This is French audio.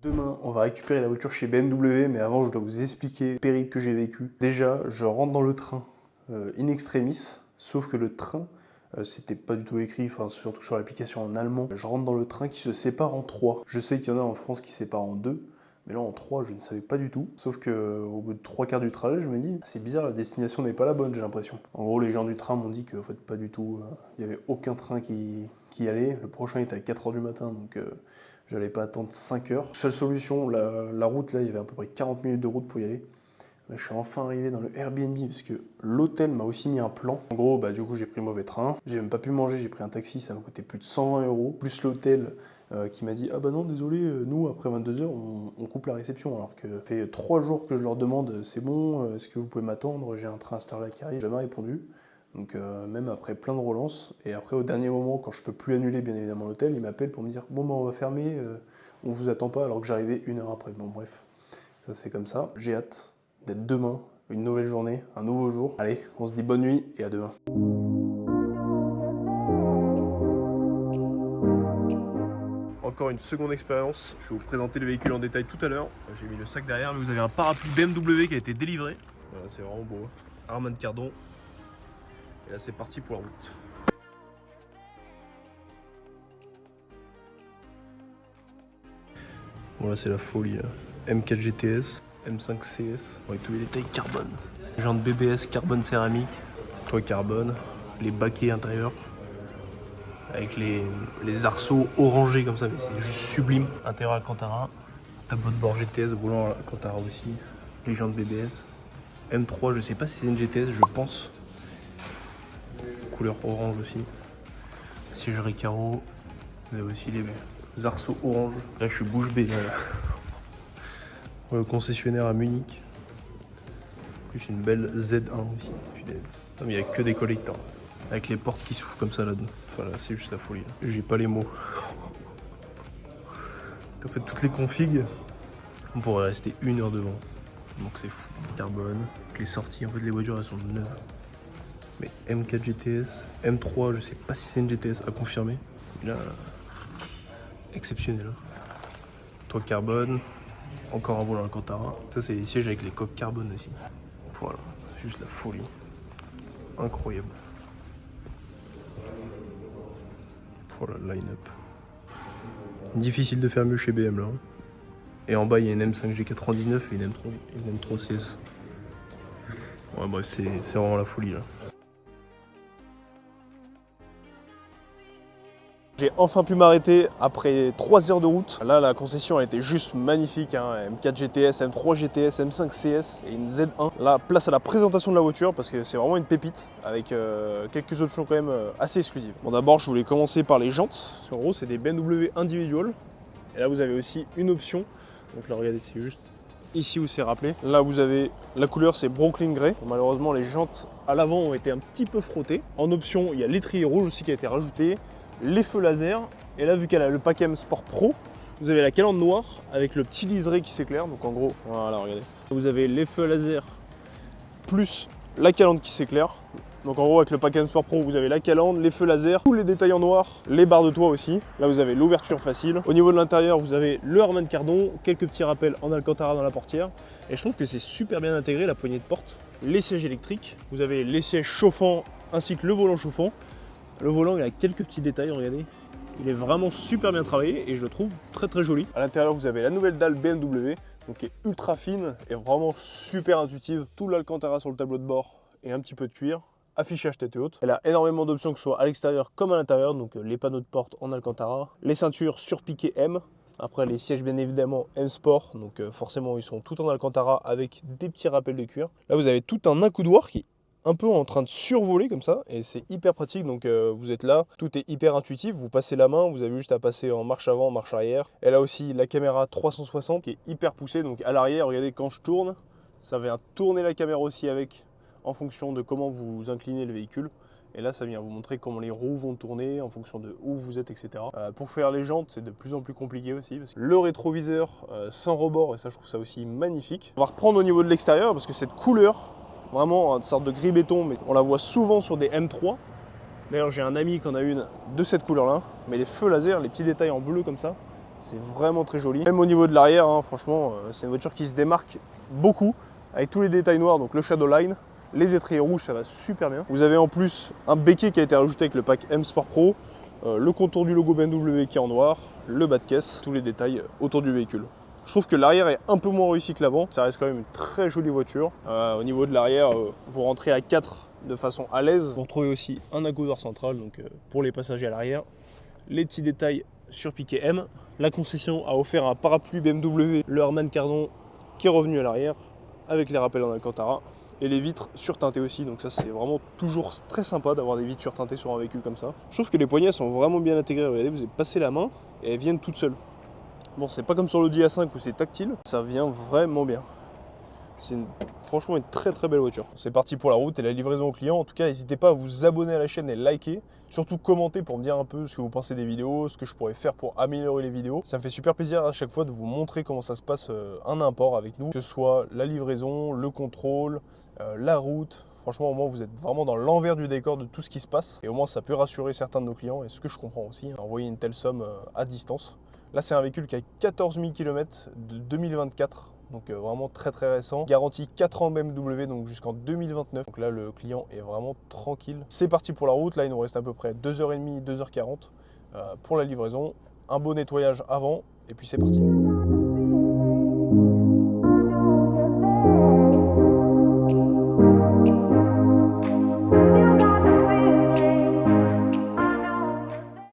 Demain, on va récupérer la voiture chez BMW, mais avant, je dois vous expliquer le périple que j'ai vécu. Déjà, je rentre dans le train in extremis, sauf que le train, c'était pas du tout écrit, enfin surtout sur l'application en allemand. Je rentre dans le train qui se sépare en trois. Je sais qu'il y en a en France qui séparent en deux, mais là en trois, je ne savais pas du tout. Sauf que au bout de 3/4 du trajet, je me dis, c'est bizarre, la destination n'est pas la bonne, j'ai l'impression. En gros, les gens du train m'ont dit que en fait, pas du tout, il n'y avait aucun train qui allait. Le prochain était à 4h du matin, donc j'allais pas attendre 5 heures. Seule solution, la route, là, il y avait à peu près 40 minutes de route pour y aller. Là, je suis enfin arrivé dans le Airbnb parce que l'hôtel m'a aussi mis un plan. En gros, du coup, j'ai pris le mauvais train. J'ai même pas pu manger, j'ai pris un taxi, ça m'a coûté plus de 120 euros. Plus l'hôtel qui m'a dit, ah bah non, désolé, nous, après 22 heures, on coupe la réception. Alors que ça fait 3 jours que je leur demande, c'est bon, est-ce que vous pouvez m'attendre? J'ai un train à cette heure-là qui arrive. Jamais répondu. Donc même après plein de relances, et après au dernier moment, quand je peux plus annuler bien évidemment l'hôtel, il m'appelle pour me dire bon on va fermer, on vous attend pas, alors que j'arrivais 1 heure après. Bon bref, ça c'est comme ça. J'ai hâte d'être demain, une nouvelle journée, un nouveau jour. Allez, on se dit bonne nuit et à demain. Encore une seconde expérience, je vais vous présenter le véhicule en détail tout à l'heure. J'ai mis le sac derrière, mais vous avez un parapluie BMW qui a été délivré. Voilà, c'est vraiment beau. Harman Kardon. Et là c'est parti pour la route. Bon là c'est la folie. M4 GTS, M5 CS, avec tous les détails carbone. Jantes BBS carbone céramique, toit carbone, les baquets intérieurs. Avec les arceaux orangés comme ça, mais c'est juste sublime. Intérieur Alcantara, tableau de bord GTS, volant Alcantara aussi. Les jantes BBS. M3, je sais pas si c'est une GTS, je pense. Couleur orange aussi. Siège Recaro. Vous avez aussi les arceaux orange. Là, je suis bouche bée. Le concessionnaire à Munich. Plus une belle Z1 aussi. Punaise. Non, mais il n'y a que des collecteurs. Avec les portes qui s'ouvrent comme ça là-dedans. Enfin là, c'est juste la folie. J'ai pas les mots. En fait, toutes les configs, on pourrait rester 1 heure devant. Donc c'est fou. Carbone. Les sorties, en fait, les voitures elles sont neuves. Mais M4 GTS, M3, je sais pas si c'est une GTS à confirmer. Là, exceptionnel. Toit carbone, encore un volant Alcantara. Ça, c'est les sièges avec les coques carbone aussi. Voilà, juste la folie. Incroyable. Voilà, line-up. Difficile de faire mieux chez BM là. Et en bas, il y a une M5 G99 et une M3 CS. Ouais, bref, c'est vraiment la folie là. J'ai enfin pu m'arrêter après 3 heures de route. Là, la concession elle était juste magnifique. M4 GTS, M3 GTS, M5 CS et une Z1. Là, place à la présentation de la voiture parce que c'est vraiment une pépite avec quelques options quand même assez exclusives. Bon, d'abord, je voulais commencer par les jantes. En gros, c'est des BMW individual. Et là, vous avez aussi une option. Donc là, regardez, c'est juste ici où c'est rappelé. Là, vous avez la couleur, c'est Brooklyn Grey. Malheureusement, les jantes à l'avant ont été un petit peu frottées. En option, il y a l'étrier rouge aussi qui a été rajouté. Les feux laser, et là vu qu'elle a le pack M Sport Pro, vous avez la calandre noire avec le petit liseré qui s'éclaire, donc en gros, voilà, regardez. Vous avez les feux laser plus la calandre qui s'éclaire. Donc en gros avec le pack M Sport Pro, vous avez la calandre, les feux laser, tous les détails en noir, les barres de toit aussi. Là vous avez l'ouverture facile. Au niveau de l'intérieur, vous avez le Harman Kardon, quelques petits rappels en Alcantara dans la portière. Et je trouve que c'est super bien intégré, la poignée de porte, les sièges électriques, vous avez les sièges chauffants ainsi que le volant chauffant. Le volant, il a quelques petits détails, regardez. Il est vraiment super bien travaillé et je le trouve très très joli. À l'intérieur, vous avez la nouvelle dalle BMW, donc qui est ultra fine et vraiment super intuitive. Tout l'Alcantara sur le tableau de bord et un petit peu de cuir. Affichage tête haute. Elle a énormément d'options, que ce soit à l'extérieur comme à l'intérieur, donc les panneaux de porte en Alcantara. Les ceintures surpiquées M. Après, les sièges, bien évidemment, M Sport. Donc forcément, ils sont tout en Alcantara avec des petits rappels de cuir. Là, vous avez tout un accoudoir qui un peu en train de survoler comme ça et c'est hyper pratique. Donc vous êtes là, tout est hyper intuitif, vous passez la main, vous avez juste à passer en marche avant, marche arrière. Elle a aussi la caméra 360 qui est hyper poussée, donc à l'arrière, regardez, quand je tourne, ça vient tourner la caméra aussi avec en fonction de comment vous inclinez le véhicule. Et là, ça vient vous montrer comment les roues vont tourner en fonction de où vous êtes, etc. Pour faire les jantes, c'est de plus en plus compliqué aussi. Parce que le rétroviseur sans rebord, et ça, je trouve ça aussi magnifique. On va reprendre au niveau de l'extérieur parce que cette couleur, vraiment une sorte de gris béton, mais on la voit souvent sur des M3. D'ailleurs, j'ai un ami qui en a une de cette couleur-là. Mais les feux laser, les petits détails en bleu comme ça, C'est vraiment très joli. Même au niveau de l'arrière, hein, franchement, c'est une voiture qui se démarque beaucoup, avec tous les détails noirs, donc le Shadowline, les étriers rouges, ça va super bien. Vous avez en plus un béquet qui a été rajouté avec le pack M Sport Pro, le contour du logo BMW qui est en noir, le bas de caisse, tous les détails autour du véhicule. Je trouve que l'arrière est un peu moins réussi que l'avant, ça reste quand même une très jolie voiture. Au niveau de l'arrière, vous rentrez à 4 de façon à l'aise. Vous retrouvez aussi un accoudoir central, donc pour les passagers à l'arrière. Les petits détails sur piquet M. La concession a offert un parapluie BMW, le Harman Kardon, qui est revenu à l'arrière, avec les rappels en Alcantara. Et les vitres surteintées aussi, donc ça c'est vraiment toujours très sympa d'avoir des vitres surteintées sur un véhicule comme ça. Je trouve que les poignées sont vraiment bien intégrées, regardez, vous avez passé la main et elles viennent toutes seules. Bon, c'est pas comme sur l'Audi A5 où c'est tactile, ça vient vraiment bien. C'est franchement une très très belle voiture. C'est parti pour la route et la livraison au client. En tout cas, n'hésitez pas à vous abonner à la chaîne et liker. Surtout commenter pour me dire un peu ce que vous pensez des vidéos, ce que je pourrais faire pour améliorer les vidéos. Ça me fait super plaisir à chaque fois de vous montrer comment ça se passe un import avec nous. Que ce soit la livraison, le contrôle, la route. Franchement, au moins, vous êtes vraiment dans l'envers du décor de tout ce qui se passe. Et au moins, ça peut rassurer certains de nos clients. Et ce que je comprends aussi, envoyer une telle somme à distance. Là, c'est un véhicule qui a 14 000 km de 2024. Donc vraiment très très récent. Garantie 4 ans BMW, donc jusqu'en 2029. Donc là, le client est vraiment tranquille. C'est parti pour la route. Là, il nous reste à peu près 2h30, 2h40 pour la livraison. Un beau nettoyage avant, et puis c'est parti.